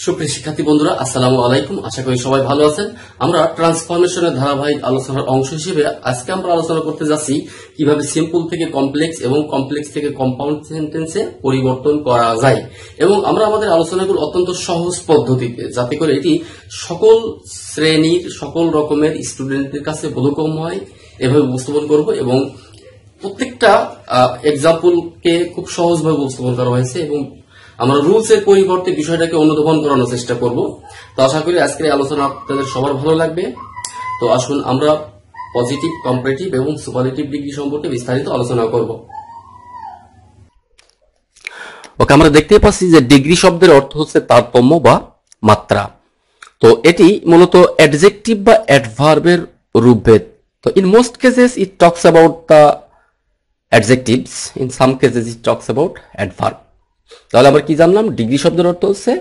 সুপ্রিয় শিক্ষার্থী বন্ধুরা, আসসালামু আলাইকুম। আশা করি সবাই ভালো আছেন। আমরা ট্রান্সফরমেশনের ধারাবাহিক আলোচনার অংশ হিসেবে আজকে আমরা আলোচনা করতে যাচ্ছি কিভাবে সিম্পল থেকে কমপ্লেক্স এবং কমপ্লেক্স থেকে কম্পাউন্ড সেন্টেন্সে পরিবর্তন করা যায়, এবং আমরা আমাদের আলোচনাগুলো অত্যন্ত সহজ পদ্ধতিতে, যাতে করে এটি সকল শ্রেণীর সকল রকমের স্টুডেন্টদের কাছে বোধগম্য হয়, এভাবে উপস্থাপন করব। এবং প্রত্যেকটা এক্সাম্পলকে খুব সহজভাবে উপস্থাপন করা হয়েছে এবং আমরা রুলস এর পরিবর্তে বিষয়টাকে অনুধাবন করানোর চেষ্টা করব। তো আশা করি আজকের আলোচনা আপনাদের সবার ভালো লাগবে। তো আসুন আমরা পজিটিভ, কম্পারেটিভ এবং সুপারলেটিভ ডিগ্রি সম্পর্কে বিস্তারিত আলোচনা করব। ওকে, আমরা দেখতে পাচ্ছি যে ডিগ্রি শব্দের অর্থ হচ্ছে তারতম্য বা মাত্রা। তো এটি মূলত অ্যাডজেক্টিভ বা অ্যাডভার্বের রূপভেদ। তো in most cases it talks about the adjectives, in some cases it talks about adverb. তাহলে আমরা কি জানলাম? ডিগ্রি শব্দের অর্থ হচ্ছে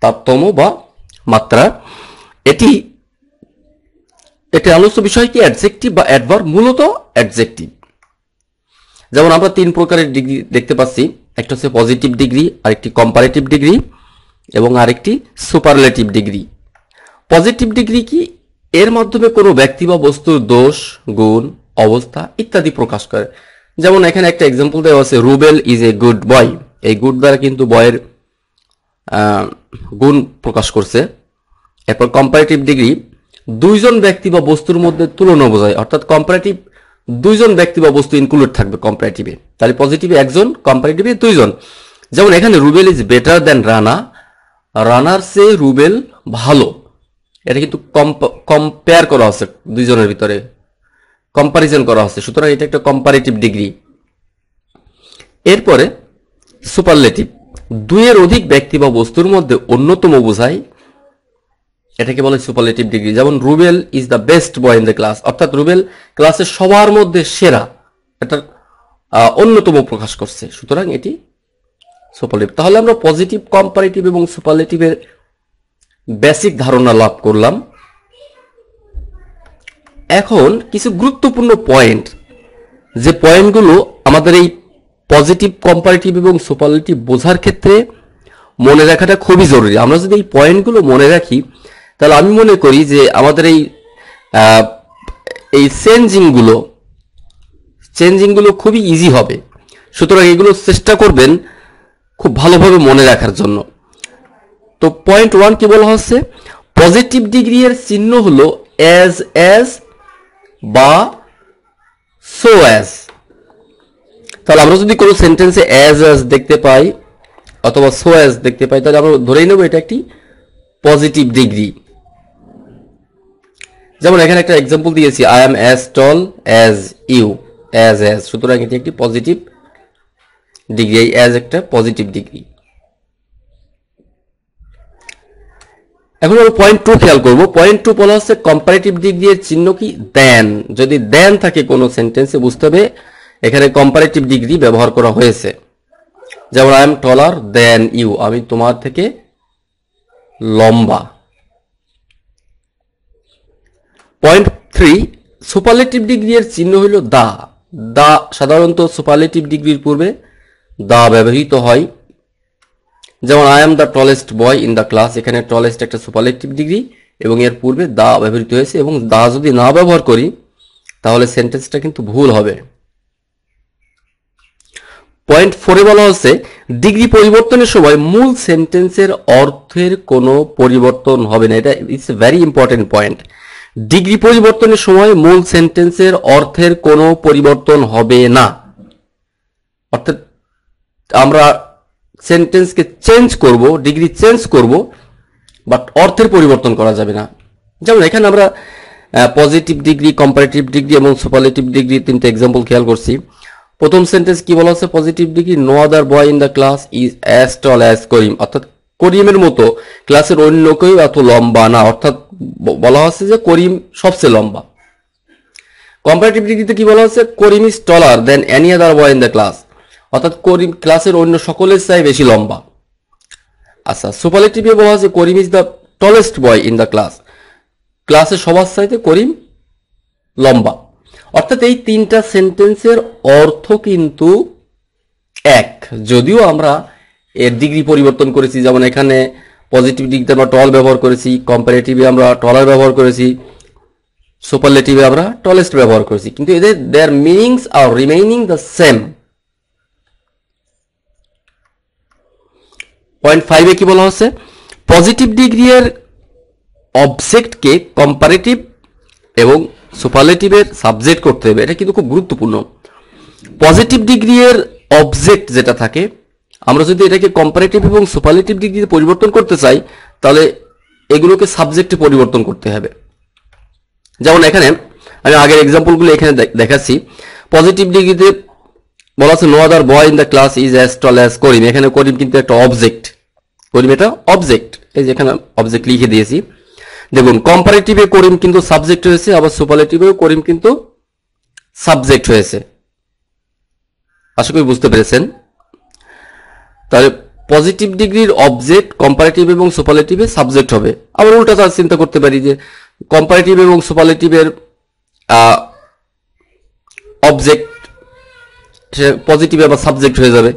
তারতম্য বা মাত্রা। এটি আলোচ্য বিষয় কি? অ্যাডজেক্টিভ বা অ্যাডভার্ব, মূলত অ্যাডজেক্টিভ। যেমন আমরা তিন প্রকারের ডিগ্রি দেখতে পাচ্ছি, একটা হচ্ছে পজিটিভ ডিগ্রি, আরেকটি কম্পারেটিভ ডিগ্রি এবং আরেকটি সুপারলেটিভ ডিগ্রি। পজিটিভ ডিগ্রি কি? এর মাধ্যমে কোনো ব্যক্তি বা বস্তুর দোষ, গুণ, অবস্থা ইত্যাদি প্রকাশ করে। যেমন এখানে একটা এক্সাম্পল দেওয়া আছে, Rubel is a good boy. এই গুড দ্বারা কিন্তু বয়ের গুণ প্রকাশ করছে। এরপর কম্পারেটিভ ডিগ্রি, দুইজন ব্যক্তি বা বস্তুর মধ্যে তুলনা বোঝায়, অর্থাৎ কম্পারেটিভ দুইজন ব্যক্তি বা বস্তু ইনক্লুড থাকবে কম্পারেটিভে। তাহলে পজিটিভে একজন, কম্পারেটিভে দুইজন। যেমন এখানে Rubel is better than Rana, রানার চেয়ে রুবেল ভালো। এটা কিন্তু কম্পেয়ার করা হচ্ছে, দুইজনের ভিতরে কম্পারিজন করা হচ্ছে, সুতরাং এটা একটা কম্পারেটিভ ডিগ্রি। এরপরে সুপারলেটিভ, দুইয়ের অধিক ব্যক্তি বা বস্তুর মধ্যে অন্যতম বোঝায়, এটাকে বলে সুপারলেটিভ ডিগ্রি। যেমন Rubel is the best boy in the class, অর্থাৎ রুবেল ক্লাসের সবার মধ্যে সেরা, এটা অন্যতম প্রকাশ করছে, সুতরাং এটি সুপারলেটিভ। তাহলে আমরা পজিটিভ, কম্পারেটিভ এবং সুপারলেটিভের বেসিক ধারণা লাভ করলাম। এখন কিছু গুরুত্বপূর্ণ পয়েন্ট, যে পয়েন্টগুলো আমাদের এই পজিটিভ, কম্পারেটিভ এবং সুপারলেটিভ বোঝার ক্ষেত্রে মনে রাখাটা খুবই জরুরি। আমরা যদি এই পয়েন্টগুলো মনে রাখি, তাহলে আমি মনে করি যে আমাদের এই চেঞ্জিংগুলো খুবই ইজি হবে। সুতরাং এগুলো চেষ্টা করবেন খুব ভালোভাবে মনে রাখার জন্য। তো পয়েন্ট 1 কি বলা হচ্ছে? পজিটিভ ডিগ্রি এর চিহ্ন হলো অ্যাজ বা সো অ্যাজ। তাহলে আমরা যদি কোনো সেন্টেন্সে অ্যাজ দেখতে পাই অথবা সো অ্যাজ দেখতে পাই, তাহলে আমরা ধরেই নেব এটা একটি পজিটিভ ডিগ্রি। যেমন এখানে একটা এক্সাম্পল দিয়েছি, I am as tall as you, as. সুতরাং এটি একটি পজিটিভ ডিগ্রি, এই অ্যাজ একটা পজিটিভ ডিগ্রি। এখন আমরা পয়েন্ট 2 খেয়াল করব। পয়েন্ট 2 বলা হচ্ছে কম্পারেটিভ ডিগ্রি এর চিহ্ন কি? দেন। যদি দেন থাকে কোনো সেন্টেন্সে, বুঝতে হবে এখানে কম্পারেটিভ ডিগ্রি ব্যবহার করা হয়েছে। যেমন I am taller than you, আমি তোমার থেকে লম্বা। পয়েন্ট 3, সুপারলেটিভ ডিগ্রি এর চিহ্ন হল দা। সাধারণত সুপারলেটিভ ডিগ্রির পূর্বে দা ব্যবহৃত হয়। যেমন I am the tallest boy in the class, এখানে টলেস্ট একটা সুপারলেটিভ ডিগ্রি এবং এর পূর্বে দা ব্যবহৃত হয়েছে, এবং দা যদি না ব্যবহার করি তাহলে সেন্টেন্সটা কিন্তু ভুল হবে। পয়েন্ট 4 বলা হচ্ছে ডিগ্রি পরিবর্তনের সময় মূল সেন্টেন্সের অর্থের কোনো পরিবর্তন হবে না। এটা it's a very important point. Degree পরিবর্তনের সময় মূল সেন্টেন্সের অর্থের কোনো পরিবর্তন হবে না, অর্থাৎ আমরা সেন্টেন্সকে চেঞ্জ করব, ডিগ্রি চেঞ্জ করব, বাট অর্থের পরিবর্তন করা যাবে না। যেমন এখানে আমরা পজিটিভ ডিগ্রি, কম্পারেটিভ ডিগ্রি এবং সুপারলেটিভ ডিগ্রি তিনটা এক্সাম্পল খেয়াল করছি। প্রথম সেন্টেন্স কি বলা হচ্ছে? Positive degree, no other boy in the class is as tall as Karim, অর্থাৎ করিমের মতো ক্লাসের অন্য কেউ এত লম্বা না, অর্থাৎ বলা হচ্ছে যে করিম সবচেয়ে লম্বা। কম্পারেটিভ ডিগ্রিতে কি বলা হচ্ছে? Karim is taller than any other boy in the class, অর্থাৎ করিম ক্লাসের অন্য সকলের চাই বেশি লম্বা। আচ্ছা, সুপারলেটিভে বলা হচ্ছে Karim is the tallest boy in the class, ক্লাসের সবার চাইতে করিম লম্বা। অর্থাৎ এই তিনটা সেন্টেন্সের অর্থ কিন্তু এক, যদিও আমরা এর ডিগ্রি পরিবর্তন করেছি। যেমন এখানে পজিটিভ ডিগ্রিতে আমরা টল ব্যবহার করেছি, কম্পারেটিভে আমরা টলার ব্যবহার করেছি, সুপারলেটিভে আমরা টলেস্ট ব্যবহার করেছি, কিন্তু এদের their meanings are remaining the same. Point 5 কি বলা হচ্ছে, পজিটিভ ডিগ্রি এর অবজেক্টকে কম্পারেটিভ এবং সুপারলেটিভের সাবজেক্ট করতে হবে। এটা কিন্তু খুব গুরুত্বপূর্ণ। পজিটিভ ডিগ্রি এর অবজেক্ট যেটা থাকে, আমরা যদি এটাকে কম্পারেটিভ এবং সুপারলেটিভ ডিগ্রিতে পরিবর্তন করতে চাই, তাহলে এগুলোকে সাবজেক্টে পরিবর্তন করতে হবে। যেমন এখানে আমি আগের এক্সাম্পলগুলো এখানে দেখাচ্ছি। পজিটিভ ডিগ্রিতে বলা আছে no other boy in the class is as tall as Karim. এখানে করিম কিন্তু একটা অবজেক্ট, করিম এটা অবজেক্ট, এই যে এখানে অবজেক্ট লিখে দিয়েছি। দেখুন কম্পারেটিভে করিম কিন্তু সাবজেক্ট হয়েছে, আবার সুপারলেটিভেও করিম কিন্তু সাবজেক্ট হয়েছে। আশা করি বুঝতে পেরেছেন। তাহলে পজিটিভ ডিগ্রির অবজেক্ট কম্পারেটিভ এবং সুপারলেটিভে সাবজেক্ট হবে। আবার উল্টা চিন্তা করতে পারি যে কম্পারেটিভ এবং সুপারলেটিভের অবজেক্ট পজিটিভ আবার সাবজেক্ট হয়ে যাবে।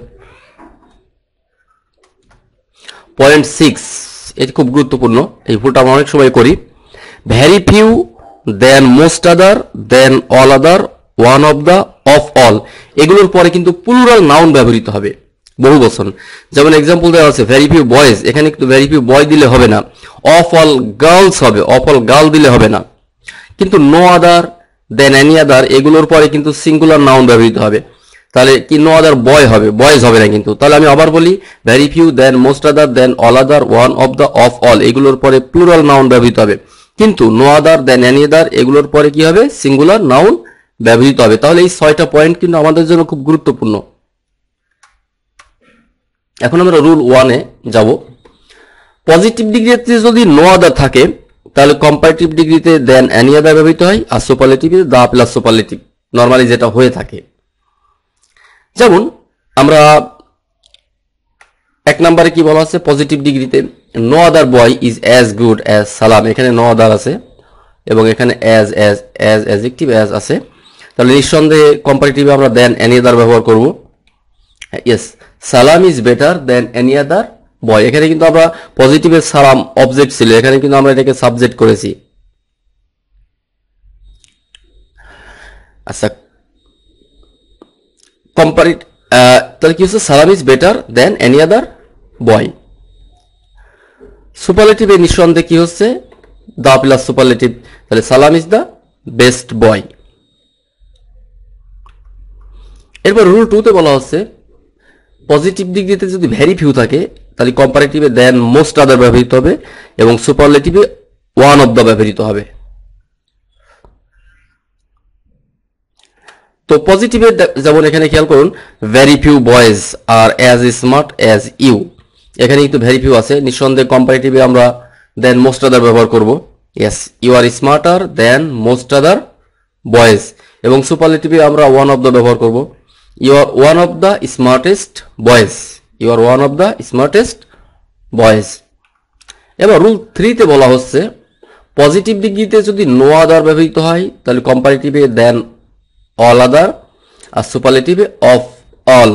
পয়েন্ট 6 এটি খুব গুরুত্বপূর্ণ, এই ভুলটা আমরা অনেক সময় করি। Very few, than most other, than all other, one of the, of all, এগুলোর পরে কিন্তু প্লুরাল নাউন ব্যবহৃত হবে, বহুবচন। যেমন এক্সাম্পল দেওয়া আছে ভেরি ফিউ বয়েজ, এখানে কিন্তু ভেরি ফিউ বয় দিলে হবে না, অফ অল গার্লস হবে, অফ অল গার্ল দিলে হবে না। কিন্তু নো আদার, দেন এনি আদার, এগুলোর পরে কিন্তু সিঙ্গুলার নাউন ব্যবহৃত হবে। তাহলে কি নো আদার বয় হবে, বয়েজ হবে না কিন্তু। তাহলে আমি আবার বলি very few, than most other, than all other, one of the, of all, এগুলোর পরে প্লুরাল নাউন ব্যবহৃত হবে। কিন্তু নো আদার, দেন এনি আদার, এগুলোর পরে কি হবে, সিঙ্গুলার নাউন ব্যবহৃত হবে। তাহলে এই 6টা পয়েন্ট কিন্তু আমাদের জন্য খুব গুরুত্বপূর্ণ। এখন আমরা রুল 1-এ যাব। পজিটিভ ডিগ্রিতে যদি নো আদার থাকে, তাহলে কম্পারেটিভ ডিগ্রিতে দেন এনি আদার ব্যবহৃত হয়, আর সুপারলেটিভে দা প্লাস সুপারলেটিভ, নরমালি যেটা হয়ে থাকে। যেমন আমরা 1 নম্বরে কি বলা আছে, পজিটিভ ডিগ্রিতে no other boy is as good as Salam, এখানে নো আদার আছে এবং এখানে অ্যাজ অ্যাডজেক্টিভ অ্যাজ আছে। তাহলে নিঃসন্দেহে কম্পারেটিভে আমরা দেন এনি আদার ব্যবহার করব। Yes, Salam is better than any other boy, এখানে কিন্তু আমরা পজিটিভের সালাম অবজেক্ট ছিল, এখানে কিন্তু আমরা এটাকে সাবজেক্ট করেছি। আচ্ছা, তাহলে কি হচ্ছে, Salam is better than any other boy. সুপারলেটিভে নিঃসন্দেহে কি হচ্ছে, দা প্লাস সুপারলেটিভ, তাহলে সালাম ইজ দা বেস্ট বয়। এরপর রুল 2-তে বলা হচ্ছে পজিটিভ ডিগ্রিতে যদি ভেরি ফিউ থাকে, তাহলে কম্পারেটিভে দেন মোস্ট আদার ব্যবহৃত হবে এবং সুপারলেটিভে ওয়ান অফ দ্য ব্যবহৃত হবে। তো পজিটিভে যেমন এখানে খেয়াল করুন, very few boys are as smart as you, এখানে কিন্তু ভেরি ফিউ আছে, নিঃসন্দেহে কম্পারেটিভে আমরা দেন মোস্ট আদার ব্যবহার করব। Yes, you are smarter than most other boys, এবং সুপারলেটিভে আমরা ওয়ান অফ দ্য ব্যবহার করব। You are one of the smartest boys, you are one of the smartest boys. এবার রুল 3-তে বলা হচ্ছে পজিটিভ ডিগ্রিতে যদি নো আদার ব্যবহৃত হয়, তাহলে কম্পারেটিভে দেন অল আদার, আর সুপারলেটিভে অফ অল।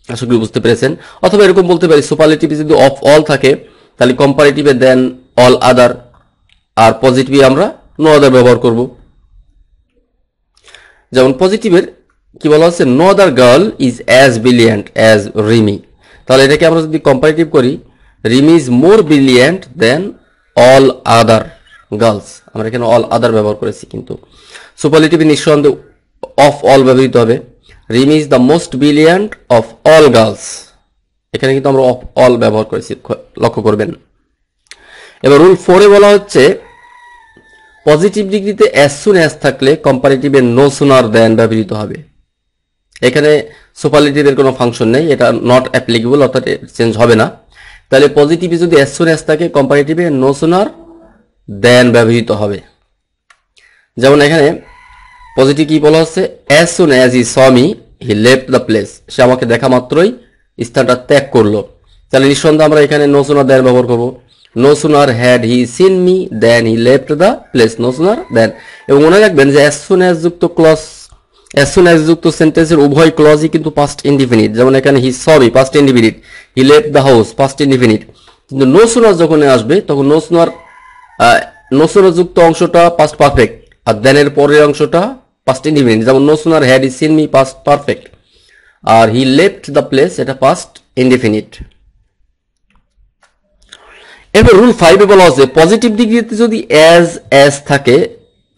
আশা করি বুঝতে পেরেছেন। অথবা এরকম বলতে পারি, সুপারলেটিভে যদি অফ অল থাকে, তাহলে কম্পারেটিভে দেন অল আদার, আর পজিটিভে আমরা নো আদার ব্যবহার করব। যেমন পজিটিভের কি বলা হচ্ছে, no other girl is as brilliant as Rimi, তাহলে এটাকে আমরা যদি কম্পারেটিভ করি, Rimi is more brilliant than all other girls, আমরা এখানে অল আদার ব্যবহার করেছি। কিন্তু সুপারলেটিভে নিঃসন্দেহে অফ অল ব্যবহৃত হবে, Rimi is the most brilliant of all girls, এখানে কিন্তু আমরা অফ অল ব্যবহার করেছি, লক্ষ্য করবেন। এবার রুল 4-এ বলা হচ্ছে পজিটিভ ডিগ্রিতে অ্যাজ সুন অ্যাজ থাকলে কম্পারেটিভে নো সুনার দেন ব্যবহৃত হবে। এখানে সুপারলেটিভের কোনো ফাংশন নেই, এটা নট অ্যাপ্লিকেবল, অর্থাৎ চেঞ্জ হবে না। তাহলে পজিটিভে যদি অ্যাজ সুন অ্যাজ থাকে, কম্পারেটিভে নো সুনার দেন ব্যবহৃত হবে। যেমন এখানে পজিটিভ কি বলা হচ্ছে, as soon as he saw me he left the place, সে আমাকে দেখা মাত্রই স্থানটা ত্যাগ করলো। তাহলে নিঃসন্দেহে আমরা এখানে নো সুনার দেন ব্যবহার করবো। No sooner had he seen me than he left the place, no sooner than. এবং মনে রাখবেন যে অ্যাজ সুন অ্যাজ যুক্ত ক্লজ, অ্যাজ সুন অ্যাজ যুক্ত সেন্টেন্সের উভয় ক্লজই কিন্তু পাস্ট ইনডিফিনিট। যেমন এখানে he saw me past indefinite, he left the house past indefinite. কিন্তু নো সুনার যখন আসবে তখন নো সুনার যুক্ত অংশটা পাস্ট পারফেক্ট, আর দেনের পরের অংশটা পাস্ট ইনডিফিনিট। যেমন no sooner had he seen me past perfect, আর হি লেফট দ্য প্লেস এটা পাস্ট ইনডিফিনিট। এরপর রুল 5 এ বলা আছে পজিটিভ ডিগ্রিতে যদি অ্যাজ থাকে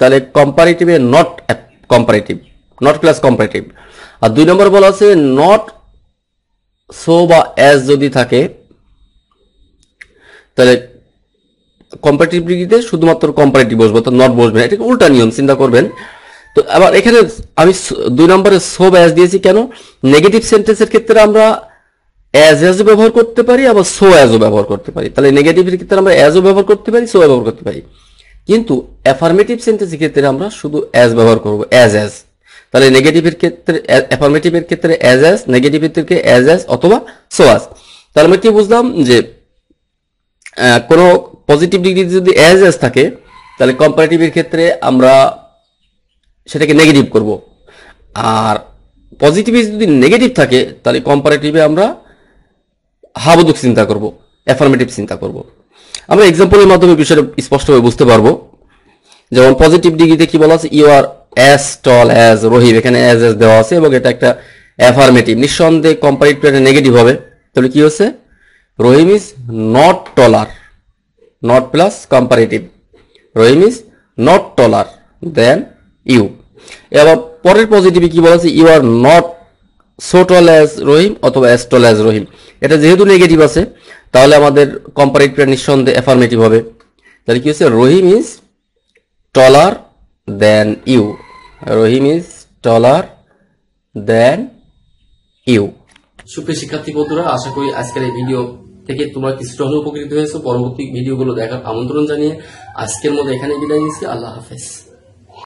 তাহলে কম্পারেটিভে not comparative, not plus comparative. আর 2 নম্বর বলা আছে নট সো বা অ্যাজ যদি থাকে তাহলে কম্পারেটিভ ডিগ্রিতে শুধুমাত্র কম্পারেটিভ বসবে, তো নট বসবে না। এটা উল্টা নিয়ম, চিন্তা করবেন। তো আবার এখানে আমি 2 নম্বরে সো বা অ্যাজ দিয়েছি কেন? নেগেটিভ সেন্টেন্সের ক্ষেত্রে আমরা অ্যাজও ব্যবহার করতে পারি, আবার সো অ্যাজও ব্যবহার করতে পারি। তাহলে নেগেটিভের ক্ষেত্রে আমরা অ্যাজও ব্যবহার করতে পারি, সো ব্যবহার করতে পারি। কিন্তু অ্যাফার্মেটিভ সেন্টেন্সের ক্ষেত্রে আমরা শুধু অ্যাজ ব্যবহার করব, অ্যাজ। তাহলে নেগেটিভের ক্ষেত্রে অ্যাফার্মেটিভের ক্ষেত্রে অ্যাজ, নেগেটিভের ক্ষেত্রে অ্যাজ অথবা সো অ্যাজ। তাহলে আমরা কি বুঝলাম যে কোনো পজিটিভ ডিগ্রি যদি অ্যাজ থাকে তাহলে কম্পারেটিভের ক্ষেত্রে আমরা সেটাকে নেগেটিভ করব, আর পজিটিভে যদি নেগেটিভ থাকে তাহলে কম্পারেটিভে আমরা হাবোধক চিন্তা করব, অ্যাফার্মেটিভ চিন্তা করব। আমরা এক্সাম্পলের মাধ্যমে বিষয়টা স্পষ্টভাবে বুঝতে পারবো। যেমন পজিটিভ ডিগ্রিতে কি বলা আছে, you are as tall as Rahim, এখানে অ্যাজ দেওয়া আছে এবং এটা একটা অ্যাফার্মেটিভ। নিঃসন্দেহে কম্পারেটিভ একটা নেগেটিভ হবে। তাহলে কি হচ্ছে, Rahim is not taller, not plus comparative, Rahim is not taller than you. এবার পরের পজিটিভে কি বলা আছে, you are not so tall as Rahim অথবা অ্যাজ টল অ্যাজ রহিম। এটা যেহেতু নেগেটিভ আছে তাহলে আমাদের কম্পারেটিভটা নিঃসন্দেহে অ্যাফার্মেটিভ হবে। তাহলে কি হচ্ছে, Rahim is taller than you, Rahim is taller than you. সুপ্রিয় শিক্ষার্থী বন্ধুরা, আশা করি আজকের এই ভিডিও থেকে তোমরা কিছুটা হলেও উপকৃত হয়েছো। পরবর্তী ভিডিওগুলো দেখার আমন্ত্রণ জানিয়ে আজকের মতো এখানে বিদায় নিচ্ছি। আল্লাহ হাফেজ।